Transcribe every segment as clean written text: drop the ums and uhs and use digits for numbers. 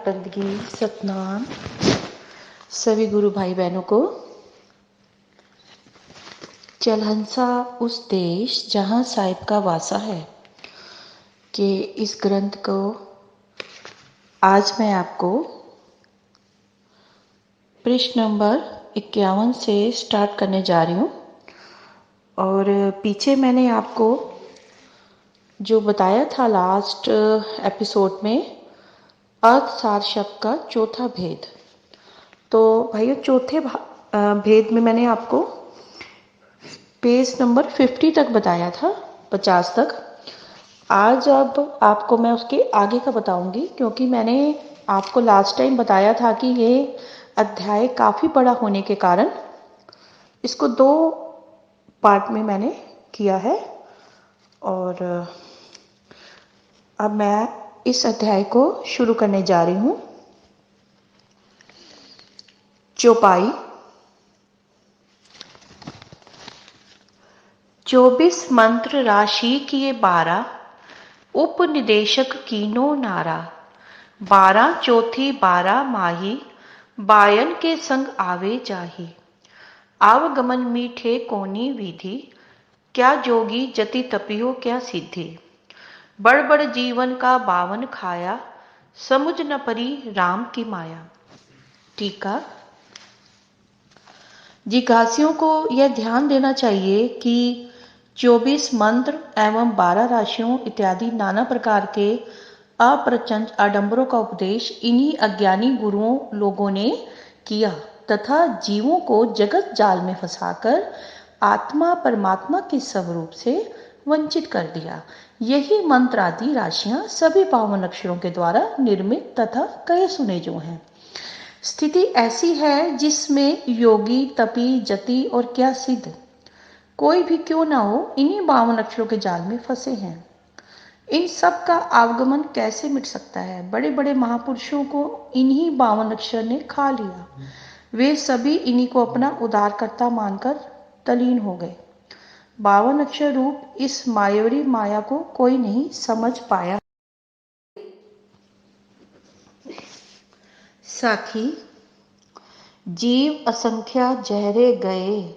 बंदगी सतनाम सभी गुरु भाई बहनों को। चलहंसा उस देश जहाँ साहिब का वासा है कि इस ग्रंथ को आज मैं आपको पृष्ठ नंबर 51 से स्टार्ट करने जा रही हूँ। और पीछे मैंने आपको जो बताया था लास्ट एपिसोड में अर्थ सार शब्द का चौथा भेद, तो भाइयों चौथे भेद में मैंने आपको पेज नंबर 50 तक बताया था, 50 तक। आज अब आपको मैं उसके आगे का बताऊंगी, क्योंकि मैंने आपको लास्ट टाइम बताया था कि ये अध्याय काफ़ी बड़ा होने के कारण इसको 2 पार्ट में मैंने किया है। और अब मैं इस अध्याय को शुरू करने जा रही हूँ। चौपाई। 24 मंत्र राशि किए 12, उपनिदेशक कीनो नारा। 12 चौथी 12 माही, बायन के संग आवे जाही। आवगमन मीठे कोनी विधि, क्या जोगी जति तपियो क्या सिद्धि। बड़ बड़ जीवन का बावन खाया, समुझ न परी राम की माया। टीका। जिज्ञासियों को यह ध्यान देना चाहिए कि 24 मंत्र एवं 12 राशियों इत्यादि नाना प्रकार के अप्रचंड आडंबरों का उपदेश इन्हीं अज्ञानी गुरुओं लोगों ने किया तथा जीवों को जगत जाल में फंसाकर आत्मा परमात्मा के स्वरूप से वंचित कर दिया। यही मंत्र आदि राशियां सभी पावन अक्षरों के द्वारा निर्मित तथा कहे सुने जो हैं। स्थिति ऐसी है जिसमें योगी तपी जति और क्या सिद्ध कोई भी क्यों ना हो, इन्हीं 52 अक्षरों के जाल में फंसे हैं। इन सब का आवागमन कैसे मिट सकता है? बड़े बड़े महापुरुषों को इन्हीं 52 अक्षर ने खा लिया। वे सभी इन्हीं को अपना उद्धारकर्ता मानकर तलीन हो गए। 52 अक्षर रूप इस मायावरी माया को कोई नहीं समझ पाया। साखी। जीव असंख्या जहरे गए,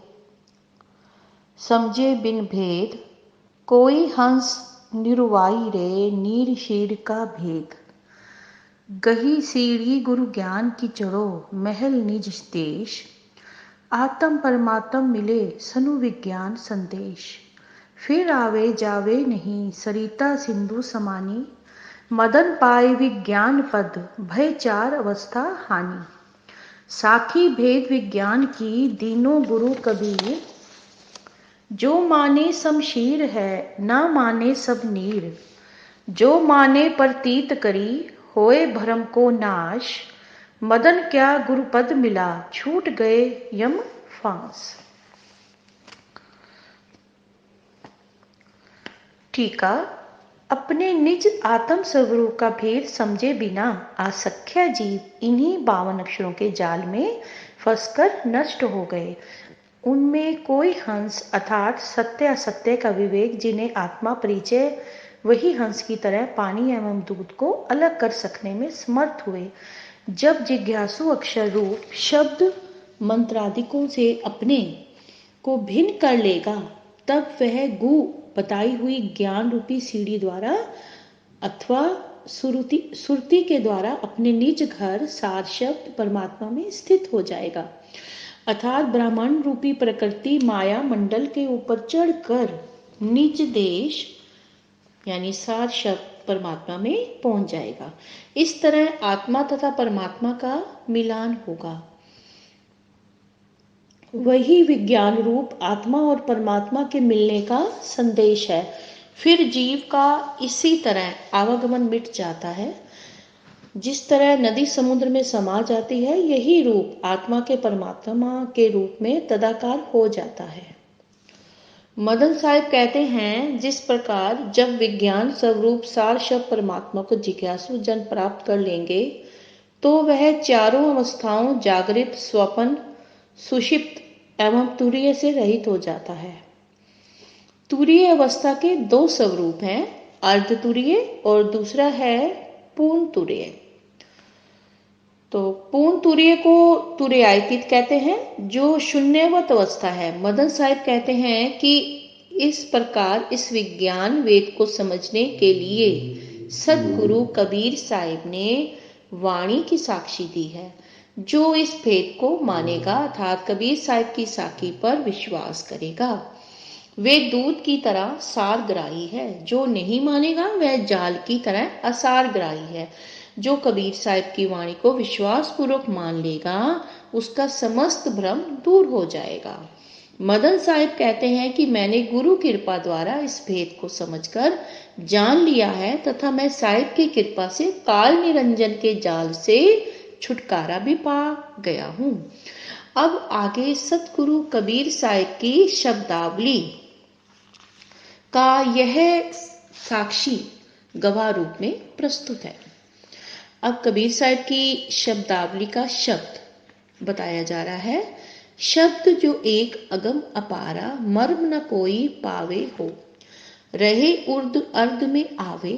समझे बिन भेद। कोई हंस निरुवाई रे, नीर शीर का भेद। गही सीढ़ी गुरु ज्ञान की चढ़ो, महल निज देश। आत्म परमात्म मिले सनु विज्ञान संदेश। फिर आवे जावे नहीं, सरिता सिंधु समानी। मदन पाए विज्ञान पद, भय 4 अवस्था हानि। साखी भेद विज्ञान की, दीनों गुरु कबीर। जो माने शमशीर है, ना माने सब नीर। जो माने प्रतीत करी, होए भ्रम को नाश। मदन क्या गुरुपद मिला, छूट गए यम फांस। टीका। अपने निज आत्म स्वरूप का भेद समझे बिना आसख्या जीव इन्हीं 52 अक्षरों के जाल में फंसकर नष्ट हो गए। उनमें कोई हंस अर्थात सत्य असत्य का विवेक, जिन्हें आत्मा परिचय वही हंस की तरह पानी एवं दूध को अलग कर सकने में समर्थ हुए। जब जिज्ञासु अक्षर रूप शब्द मंत्रादिकों से अपने को भिन्न कर लेगा, तब वह गु बताई हुई ज्ञान रूपी सीढ़ी द्वारा अथवा सुरति के द्वारा अपने निज घर सार शब्द परमात्मा में स्थित हो जाएगा। अर्थात ब्राह्मण रूपी प्रकृति माया मंडल के ऊपर चढ़कर निज देश यानी सार शब्द परमात्मा में पहुंच जाएगा। इस तरह आत्मा तथा परमात्मा का मिलान होगा। वही विज्ञान रूप आत्मा और परमात्मा के मिलने का संदेश है। फिर जीव का इसी तरह आवागमन मिट जाता है। जिस तरह नदी समुद्र में समा जाती है, यही रूप आत्मा के परमात्मा के रूप में तदाकार हो जाता है। मदन साहिब कहते हैं, जिस प्रकार जब विज्ञान स्वरूप सार शब्द परमात्मा को जिज्ञासु जन प्राप्त कर लेंगे, तो वह चारों अवस्थाओं जागृत, स्वप्न, सुषिप्त एवं तुरीय से रहित हो जाता है। तुरीय अवस्था के 2 स्वरूप हैं, अर्ध तुरीय और दूसरा है पूर्ण तुरीय। तो पूर्ण तुरीय को तुरीयातीत कहते हैं, जो शून्यवत अवस्था है। मदन साहिब कहते हैं कि इस प्रकार इस विज्ञान वेद को समझने के लिए सदगुरु कबीर साहिब ने वाणी की साक्षी दी है। जो इस भेद को मानेगा अर्थात कबीर साहिब की साखी पर विश्वास करेगा, वे दूध की तरह सारग्राही है। जो नहीं मानेगा वह जाल की तरह असारग्राही है। जो कबीर साहिब की वाणी को विश्वास पूर्वक मान लेगा, उसका समस्त भ्रम दूर हो जाएगा। मदन साहिब कहते हैं कि मैंने गुरु कृपा द्वारा इस भेद को समझकर जान लिया है तथा मैं साहिब की कृपा से काल निरंजन के जाल से छुटकारा भी पा गया हूँ। अब आगे सतगुरु कबीर साहिब की शब्दावली का यह साक्षी गवाह रूप में प्रस्तुत है। अब कबीर साहिब की शब्दावली का शब्द बताया जा रहा है। शब्द जो एक अगम अपारा मर्म न कोई पावे हो, रहे उर्द अर्ध में आवे,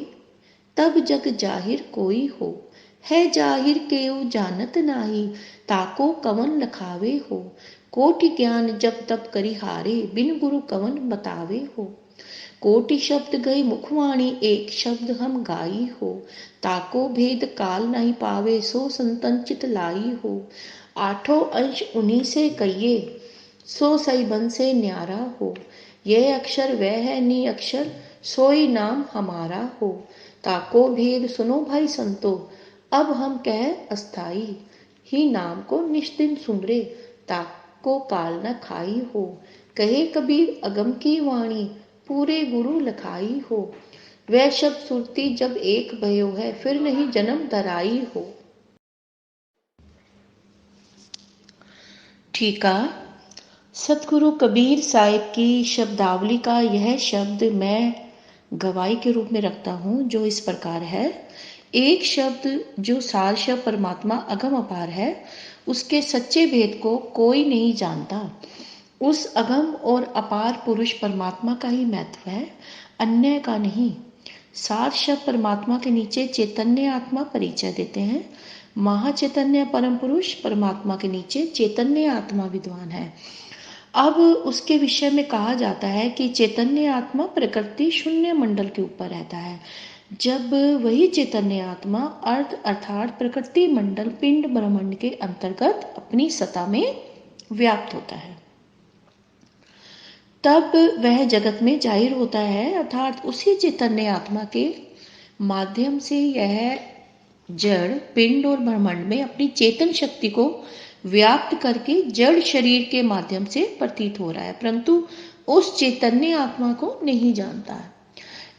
तब जग जाहिर कोई हो, है जाहिर केउ जानत नाही, ताको कवन लखावे हो, कोटि ज्ञान जब तब करी हारे, बिन गुरु कवन बतावे हो, कोटि शब्द गए मुखवाणी एक शब्द हम गाई हो, ताको भेद काल नहीं पावे सो संतन चित लाई हो, आठों अंश उन्हीं से कहिए सो सही बन से न्यारा हो, यह अक्षर वह है नी अक्षर सोई नाम हमारा हो, ताको भेद सुनो भाई संतो अब हम कह अस्थाई, ही नाम को निष्दिन सुमरे ताको काल न खाई हो, कहे कबीर अगम की वाणी पूरे गुरु लखाई हो, वह शब्द सुरती जब एक भयो है फिर नहीं जन्म धराई हो। ठीका सतगुरु कबीर साहिब की शब्दावली का यह शब्द मैं गवाही के रूप में रखता हूँ, जो इस प्रकार है। एक शब्द जो सार शब्द परमात्मा अगम अपार है, उसके सच्चे भेद को कोई नहीं जानता। उस अगम और अपार पुरुष परमात्मा का ही महत्व है, अन्य का नहीं। सार शब्द परमात्मा के नीचे चैतन्य आत्मा परिचय देते हैं। महाचैतन्य परम पुरुष परमात्मा के नीचे चैतन्य आत्मा विद्वान है। अब उसके विषय में कहा जाता है कि चैतन्य आत्मा प्रकृति शून्य मंडल के ऊपर रहता है, जब वही चैतन्य आत्मा अर्थ अर्थात प्रकृति मंडल पिंड ब्रह्मांड के अंतर्गत अपनी सत्ता में व्याप्त होता है, तब वह जगत में जाहिर होता है। अर्थात उसी चैतन्य आत्मा के माध्यम से यह जड़ पिंड और ब्रह्मांड में अपनी चेतन शक्ति को व्याप्त करके जड़ शरीर के माध्यम से प्रतीत हो रहा है, परंतु उस चैतन्य आत्मा को नहीं जानता है।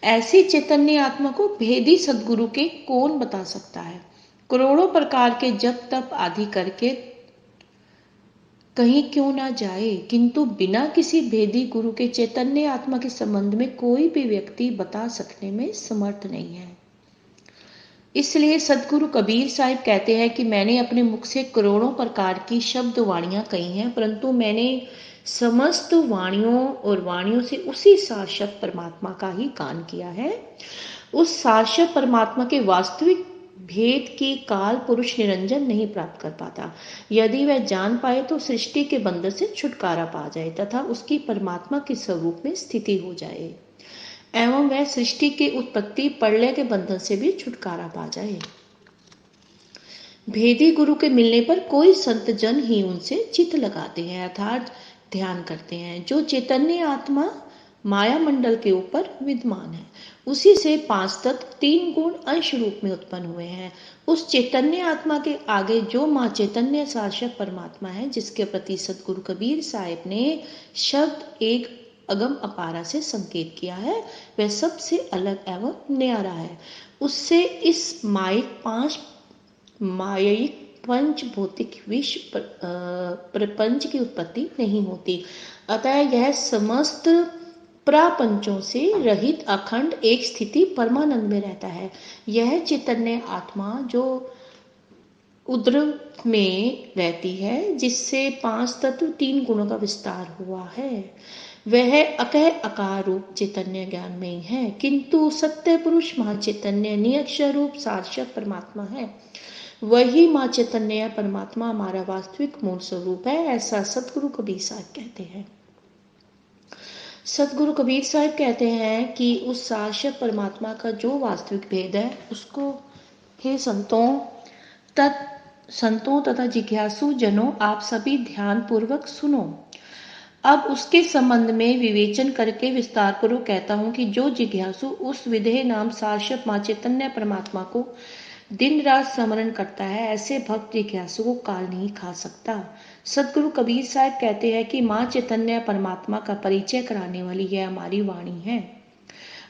ऐसी चैतन्य आत्मा को भेदी सदगुरु के कौन बता सकता है। करोड़ों प्रकार के जप तप आदि करके कहीं क्यों ना जाए, किंतु बिना किसी भेदी गुरु के चैतन्य आत्मा के संबंध में कोई भी व्यक्ति बता सकने में समर्थ नहीं है। इसलिए सदगुरु कबीर साहिब कहते हैं कि मैंने अपने मुख से करोड़ों प्रकार की शब्द वाणियां कही हैं, परंतु मैंने समस्त वाणियों और वाणियों से उसी सार शब्द परमात्मा का ही गान किया है। उस सार शब्द परमात्मा के वास्तविक भेद की काल पुरुष निरंजन नहीं प्राप्त कर पाता। यदि वह जान पाए तो सृष्टि के बंधन से छुटकारा पा जाए तथा उसकी परमात्मा के स्वरूप में स्थिति हो जाए, एवं वह सृष्टि की उत्पत्ति प्रलय के बंधन से भी छुटकारा पा जाए। भेदी गुरु के मिलने पर कोई संत जन ही उनसे चित्त लगाते हैं अर्थात ध्यान करते हैं। जो चैतन्य आत्मा माया मंडल के ऊपर विद्यमान है, उसी से पांच तत्व तीन गुण अंश रूप में उत्पन्न हुए हैं। उस चैतन्य आत्मा के आगे जो माँ चैतन्य शाश्वत परमात्मा है, जिसके प्रति सदगुरु कबीर साहिब ने शब्द एक अगम अपारा से संकेत किया है, वह सबसे अलग एवं न्यारा है। उससे इस मायिक पंच भौतिक विश्व प्रपंच की उत्पत्ति नहीं होती। अतः यह समस्त प्रापंचों से रहित अखंड एक स्थिति परमानंद में रहता है। यह चैतन्य आत्मा जो उद्र में रहती है, जिससे पांच तत्व तीन गुणों का विस्तार हुआ है, वह अकह अकार रूप चैतन्य ज्ञान में ही है, किंतु सत्य पुरुष महाचैतन्य नियक्षर रूप साक्षात परमात्मा है। वही माँ चैतन्य परमात्मा हमारा वास्तविक मूल स्वरूप है, ऐसा सतगुरु कबीर साहब कहते हैं। सतगुरु कबीर साहब कहते हैं कि उस शाश्वत परमात्मा का जो वास्तविक भेद है उसको, हे संतों तथा जिज्ञासु जनों, आप सभी ध्यान पूर्वक सुनो। अब उसके संबंध में विवेचन करके विस्तार पूर्वक कहता हूं कि जो जिज्ञासु उस विधेय नाम शाश्वत मां चैतन्य परमात्मा को दिन रात स्मरण करता है, ऐसे भक्त जिज्ञासु को काल नहीं खा सकता। सदगुरु कबीर साहब कहते हैं कि मां चैतन्य परमात्मा का परिचय कराने वाली यह हमारी वाणी है।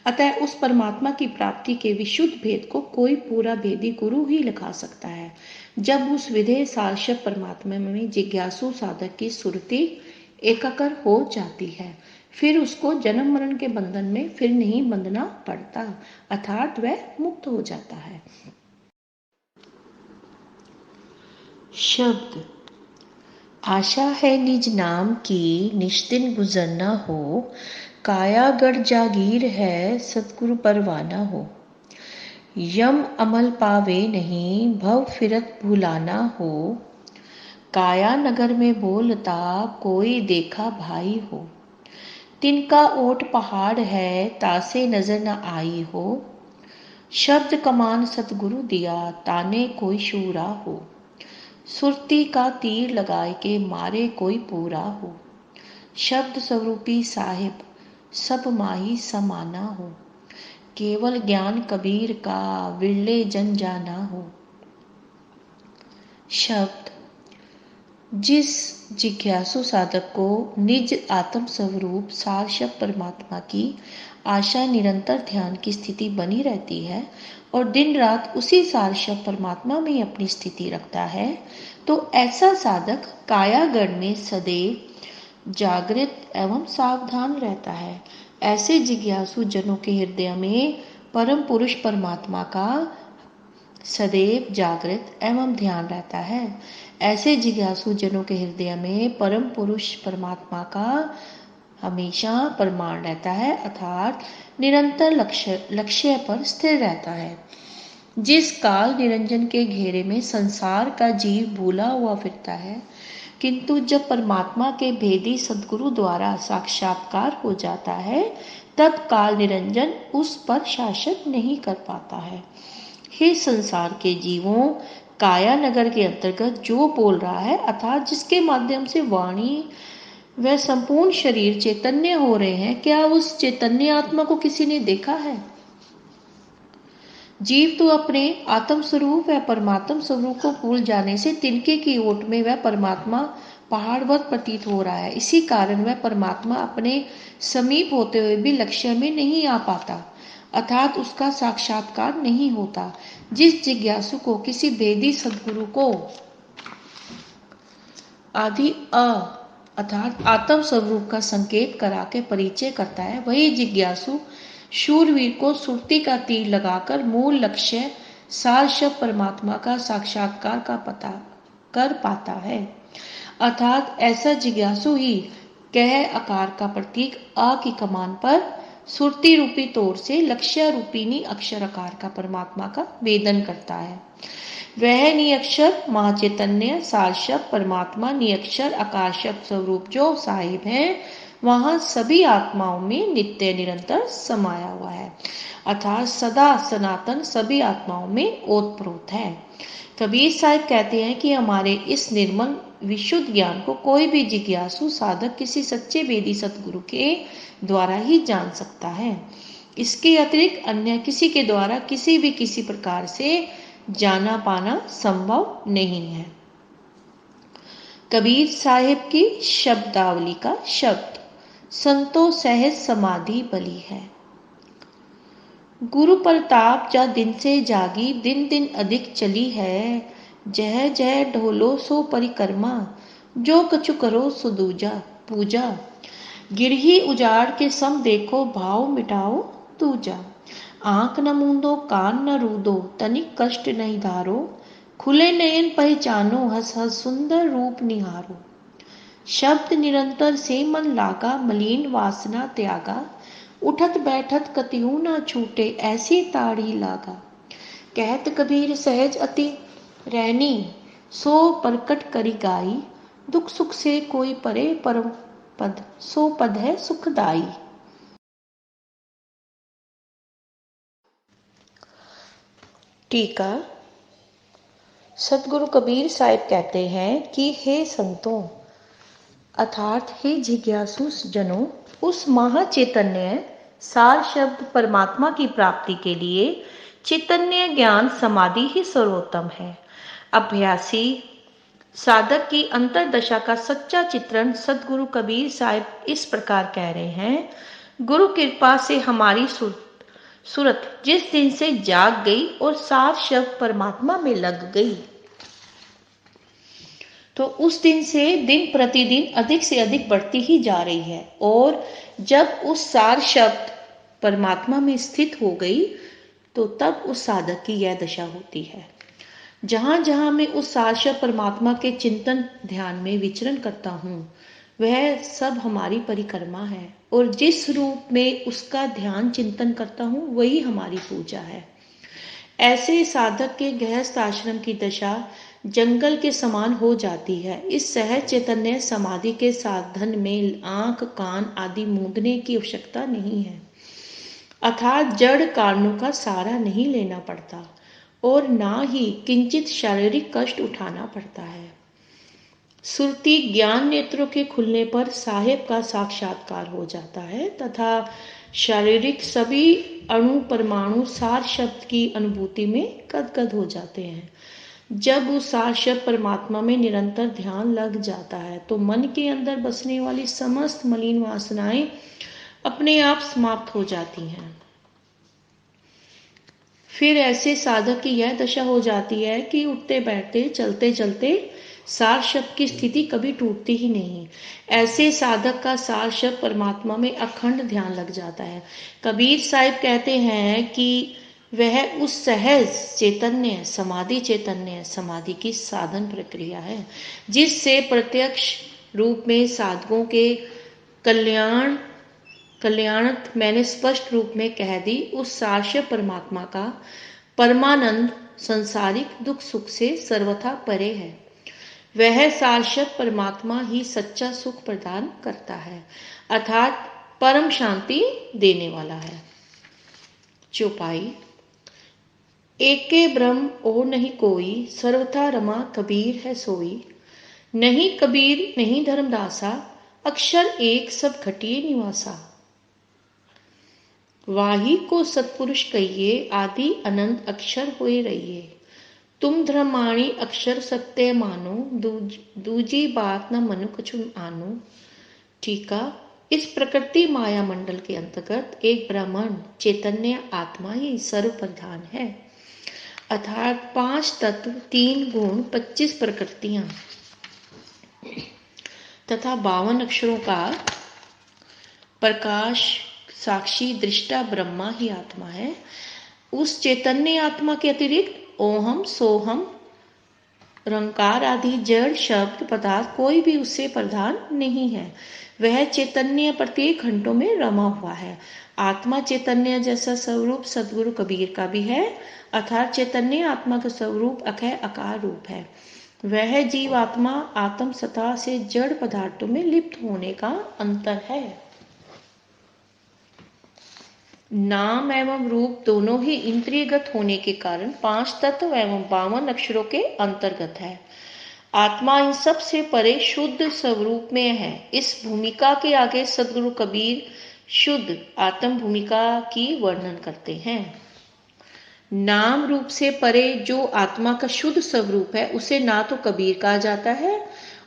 अतः उस परमात्मा की प्राप्ति के विशुद्ध भेद को कोई पूरा भेदी गुरु ही लगा सकता है। जब उस विधेय शाश्वत परमात्मा में जिज्ञासु साधक की सुरति एकाकर हो जाती है, फिर उसको जन्म मरण के बंधन में फिर नहीं बंधना पड़ता, अर्थात वह मुक्त हो जाता है। शब्द आशा है निज नाम की निश्चिन गुजरना हो, काया गढ़ जागीर है सतगुरु परवाना हो। यम अमल पावे नहीं भव फिरत भुलाना हो, काया नगर में बोलता कोई देखा भाई हो। तिनका ओट पहाड़ है तासे नजर न आई हो, शब्द कमान सतगुरु दिया ताने कोई शूरा हो। सुरती का तीर लगाए के मारे कोई पूरा हो, शब्द स्वरूपी साहिब सब माही समाना हो। केवल ज्ञान कबीर का विरले जन जाना हो। शब्द जिस जिज्ञासु साधक को निज आत्म स्वरूप शाश्वत परमात्मा की आशा निरंतर ध्यान की स्थिति बनी रहती है और दिन रात उसी शाश्वत परमात्मा में अपनी स्थिति रखता है, तो ऐसा साधक कायागढ़ में सदैव जागृत एवं सावधान रहता है। ऐसे जिज्ञासु जनों के हृदय में परम पुरुष परमात्मा का सदैव जागृत एवं ध्यान रहता है। ऐसे जिज्ञासु जनों के हृदय में परम पुरुष परमात्मा का हमेशा प्रमाण रहता है, अर्थात निरंतर लक्ष्य पर स्थिर रहता है। जिस काल निरंजन के घेरे में संसार का जीव भूला हुआ फिरता है, किंतु जब परमात्मा के भेदी सद्गुरु द्वारा साक्षात्कार हो जाता है, तब काल निरंजन उस पर शासन नहीं कर पाता है। हे संसार के जीवों, काया नगर के अंतर्गत जो बोल रहा है, अर्थात जिसके माध्यम से वाणी व संपूर्ण शरीर चैतन्य हो रहे हैं, क्या उस चैतन्य आत्मा को किसी ने देखा है? जीव तो अपने आत्म स्वरूप व परमात्म स्वरूप को भूल जाने से तिनके की ओट में वह परमात्मा पहाड़वत प्रतीत हो रहा है। इसी कारण वह परमात्मा अपने समीप होते हुए भी लक्ष्य में नहीं आ पाता, अर्थात उसका साक्षात्कार नहीं होता। जिस जिज्ञासु को किसी भेदी सद्गुरु को आदि अर्थात आत्म स्वरूप का संकेत करा के परिचय करता है, वही जिज्ञासु शूरवीर को सुरती का तीर लगाकर मूल लक्ष्य शाश्वत परमात्मा का साक्षात्कार का पता कर पाता है। अर्थात ऐसा जिज्ञासु ही कह आकार का प्रतीक आ की कमान पर सुरती रूपी तौर से लक्ष्य रूपिणी अक्षर आकार का परमात्मा का वेदन करता है। वह निअक्षर महाचैतन्य शाश्वत परमात्मा निअक्षर आकाशक स्वरूप जो साहिब है, वहां सभी आत्माओं में नित्य निरंतर समाया हुआ है, अर्थात सदा सनातन सभी आत्माओं में ओतप्रोत है। कबीर साहब कहते हैं कि हमारे इस निर्मल विशुद्ध ज्ञान को कोई भी जिज्ञासु साधक किसी सच्चे वेदी सतगुरु के द्वारा ही जान सकता है। इसके अतिरिक्त अन्य किसी के द्वारा किसी भी किसी प्रकार से जाना पाना संभव नहीं है। कबीर साहिब की शब्दावली का शब्द संतो सहज समाधि बली है। गुरु प्रताप जा दिन से जागी दिन दिन अधिक चली है, जय जय ढोलो सो परिक्रमा जो कछु करो सो दूजा पूजा। गिरही उजाड़ के सम देखो भाव मिटाओ दूजा। आंख न मूंदो कान न रूदो तनिक कष्ट नहीं धारो, खुले नयन पहचानो हंस हंस सुंदर रूप निहारो। शब्द निरंतर से मन लागा मलिन वासना त्यागा, उठत बैठत कतिहु न छूटे ऐसी ताड़ी लागा। कहत कबीर सहज अति रहनी सो प्रकट करी गाई, दुख सुख से कोई परे परम पद, सो पद है सुखदाई। टीका। सतगुरु कबीर साहिब कहते हैं कि हे संतों अर्थात हे जिज्ञासु जनों, उस महाचैतन्य सार शब्द परमात्मा की प्राप्ति के लिए चैतन्य ज्ञान समाधि ही सर्वोत्तम है। अभ्यासी साधक की अंतरदशा का सच्चा चित्रण सतगुरु कबीर साहिब इस प्रकार कह रहे हैं। गुरु कृपा से हमारी सूरत जिस दिन से जाग गई और सार शब्द परमात्मा में लग गई, तो उस दिन से दिन प्रतिदिन अधिक से अधिक बढ़ती ही जा रही है। और जब उस सार शब्द परमात्मा में स्थित हो गई, तो तब उस साधक की यह दशा होती है। जहां जहां मैं उस सार शब्द परमात्मा के चिंतन ध्यान में विचरण करता हूँ, वह सब हमारी परिक्रमा है। और जिस रूप में उसका ध्यान चिंतन करता हूँ, वही हमारी पूजा है। ऐसे साधक के गृहस्थ आश्रम की दशा जंगल के समान हो जाती है। इस सहज चैतन्य समाधि के साधन में आंख कान आदि मूंदने की आवश्यकता नहीं है, अर्थात जड़ कारणों का सहारा नहीं लेना पड़ता और ना ही किंचित शारीरिक कष्ट उठाना पड़ता है। सुरती ज्ञान नेत्रों के खुलने पर साहेब का साक्षात्कार हो जाता है तथा शारीरिक सभी अणु परमाणु सार शब्द की अनुभूति में गदगद हो जाते हैं। जब उस सार शब्द परमात्मा में निरंतर ध्यान लग जाता है, तो मन के अंदर बसने वाली समस्त मलिन वासनाएं अपने आप समाप्त हो जाती हैं। फिर ऐसे साधक की यह दशा हो जाती है कि उठते बैठते चलते चलते सार शब्द की स्थिति कभी टूटती ही नहीं। ऐसे साधक का सार शब्द परमात्मा में अखंड ध्यान लग जाता है। कबीर साहिब कहते हैं कि वह उस सहज चैतन्य समाधि की साधन प्रक्रिया है, जिससे प्रत्यक्ष रूप में साधकों के कल्याणत मैंने स्पष्ट रूप में कह दी। उस सार परमात्मा का परमानंद संसारिक दुख सुख से सर्वथा परे है। वह सार परमात्मा ही सच्चा सुख प्रदान करता है, अर्थात परम शांति देने वाला है। चौपाई। एके ब्रह्म और नहीं कोई, सर्वथा रमा कबीर है सोई। नहीं कबीर नहीं धर्मदासा, अक्षर एक सब घटिए निवासा। वाही को सत्पुरुष कहिए, आदि अनंत अक्षर होए रहिए। तुम धर्माणी अक्षर सत्य मानो, दूजी बात न मनु कछु आनो। टीका। इस प्रकृति माया मंडल के अंतर्गत एक ब्रह्मांड चैतन्य आत्मा ही सर्व प्रधान है, अर्थात 5 तत्व 3 गुण 25 प्रकृतियां तथा 52 अक्षरों का प्रकाश साक्षी दृष्टा ब्रह्मा ही आत्मा है। उस चैतन्य आत्मा के अतिरिक्त ओहम सोहम रंकार आदि जड़ शब्द पदार्थ कोई भी उससे प्रधान नहीं है। वह चैतन्य प्रत्येक घंटों में रमा हुआ है। आत्मा चैतन्य जैसा स्वरूप सदगुरु कबीर का भी है, अर्थात चैतन्य आत्मा का स्वरूप अखय आकार रूप है। वह जीव आत्मा आत्म सत्ता से जड़ पदार्थों में लिप्त होने का अंतर है। नाम एवं रूप दोनों ही इंद्रियगत होने के कारण 5 तत्व एवं 52 अक्षरों के अंतर्गत है। आत्मा इन सब से परे शुद्ध स्वरूप में है। इस भूमिका के आगे सदगुरु कबीर शुद्ध आत्म भूमिका की वर्णन करते हैं। नाम रूप से परे जो आत्मा का शुद्ध स्वरूप है, उसे ना तो कबीर कहा जाता है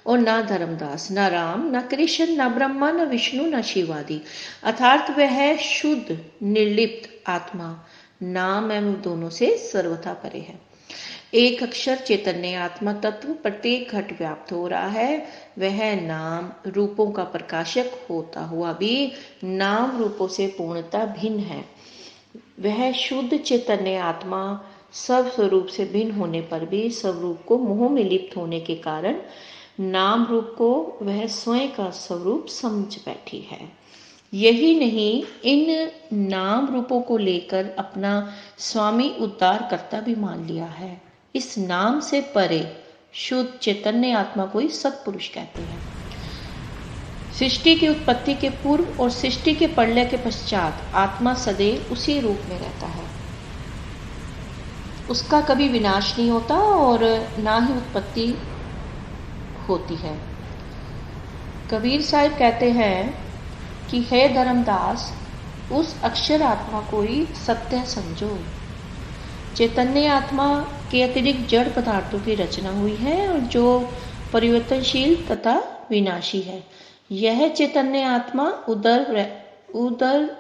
और ना धर्मदास, ना राम, ना कृष्ण, ना ब्रह्मा, ना विष्णु, ना शिव आदि, अर्थात वह शुद्ध निर्लिप्त आत्मा नाम एवं दोनों से सर्वथा परे है। एक अक्षर चैतन्य आत्मा तत्व प्रत्येक घट व्याप्त हो रहा है। वह नाम रूपों का प्रकाशक होता हुआ भी नाम रूपों से पूर्णतः भिन्न है। वह शुद्ध चैतन्य आत्मा सब स्वरूप से भिन्न होने पर भी स्वरूप को मोह में लिप्त होने के कारण नाम रूप को वह स्वयं का स्वरूप समझ बैठी है। यही नहीं, इन नाम रूपों को लेकर अपना स्वामी उद्धार करता भी मान लिया है। इस नाम से परे शुद्ध चैतन्य आत्मा को ही सत्पुरुष कहते हैं। सृष्टि की उत्पत्ति के पूर्व और सृष्टि के प्रलय के पश्चात आत्मा सदैव उसी रूप में रहता है। उसका कभी विनाश नहीं होता और ना ही उत्पत्ति होती है। कबीर साहब कहते हैं कि हे धर्मदास, उस अक्षर आत्मा को ही सत्य समझो। चैतन्य आत्मा के अतिरिक्त जड़ पदार्थों की रचना हुई है और जो परिवर्तनशील तथा विनाशी है। यह चैतन्य आत्मा उधर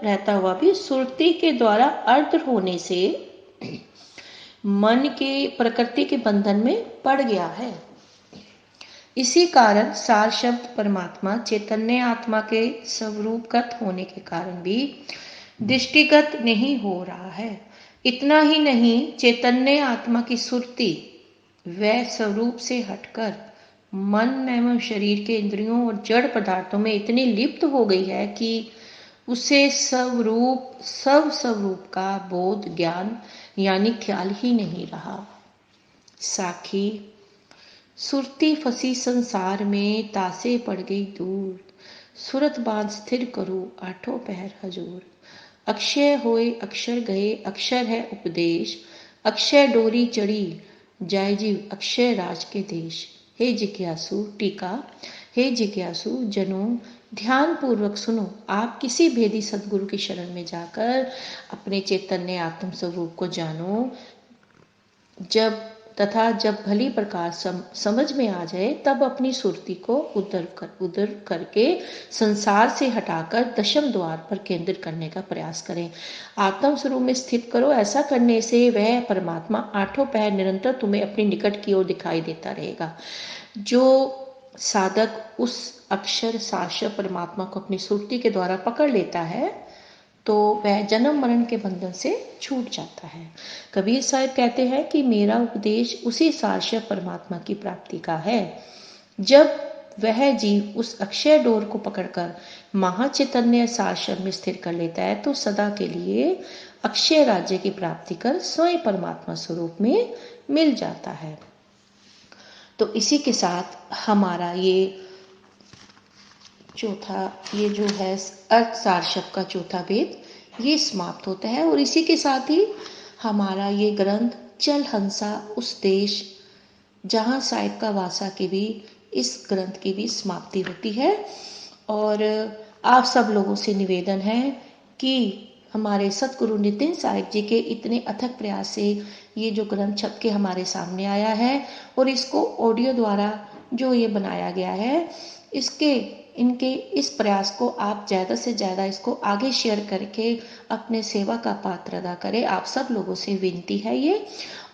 रहता हुआ भी सुरति के द्वारा अर्ध होने से मन के प्रकृति के बंधन में पड़ गया है। इसी कारण सार शब्द परमात्मा चैतन्य आत्मा के स्वरूपगत होने के कारण भी दृष्टिगत नहीं हो रहा है। इतना ही नहीं, चैतन्य आत्मा की सुरति वह स्वरूप से हटकर मन एवं शरीर के इंद्रियों और जड़ पदार्थों में इतनी लिप्त हो गई है कि उसे स्वरूप का बोध ज्ञान यानी ख्याल ही नहीं रहा। साखी, सुरती फंसी संसार में तासे पड़ गई दूर, सुरत बांध स्थिर करो आठों पहर हजूर। अक्षय होए अक्षर गए अक्षर है उपदेश, अक्षय डोरी चढ़ी जाय जीव अक्षय राज के देश। हे जिज्ञासु, टीका, हे जिज्ञासु जनों, ध्यान पूर्वक सुनो। आप किसी भेदी सदगुरु की शरण में जाकर अपने चैतन्य आत्म स्वरूप को जानो। जब भली प्रकार समझ में आ जाए तब अपनी सुरती को उधर करके संसार से हटाकर दशम द्वार पर केंद्रित करने का प्रयास करें। आत्म स्वरूप में स्थित करो। ऐसा करने से वह परमात्मा आठों पहर निरंतर तुम्हें अपनी निकट की ओर दिखाई देता रहेगा। जो साधक उस अक्षर शाश्वत परमात्मा को अपनी सुरती के द्वारा पकड़ लेता है तो वह जन्म मरण के बंधन से छूट जाता है। कबीर साहब कहते हैं कि मेरा उपदेश उसी शाश्वत परमात्मा की प्राप्ति का है। जब वह जीव उस अक्षय डोर को पकड़कर महाचैतन्य शाश्वत में स्थिर कर लेता है तो सदा के लिए अक्षय राज्य की प्राप्ति कर स्वयं परमात्मा स्वरूप में मिल जाता है। तो इसी के साथ हमारा ये जो है अर्थ सार शब्द का चौथा भेद ये समाप्त होता है। और इसी के साथ ही हमारा ये ग्रंथ चल हंसा उस देश जहाँ साहिब का वासा की भी इस ग्रंथ की भी समाप्ति होती है। और आप सब लोगों से निवेदन है कि हमारे सतगुरु नितिन साहिब जी के इतने अथक प्रयास से ये जो ग्रंथ छप के हमारे सामने आया है और इसको ऑडियो द्वारा जो ये बनाया गया है, इनके इस प्रयास को आप ज़्यादा से ज़्यादा इसको आगे शेयर करके अपने सेवा का पात्र अदा करें। आप सब लोगों से विनती है ये।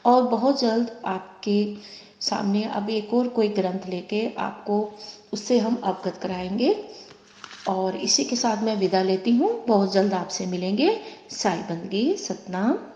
और बहुत जल्द आपके सामने अब एक और कोई ग्रंथ लेके आपको उससे हम अवगत कराएंगे। और इसी के साथ मैं विदा लेती हूँ। बहुत जल्द आपसे मिलेंगे। साई बंदगी, सतनाम।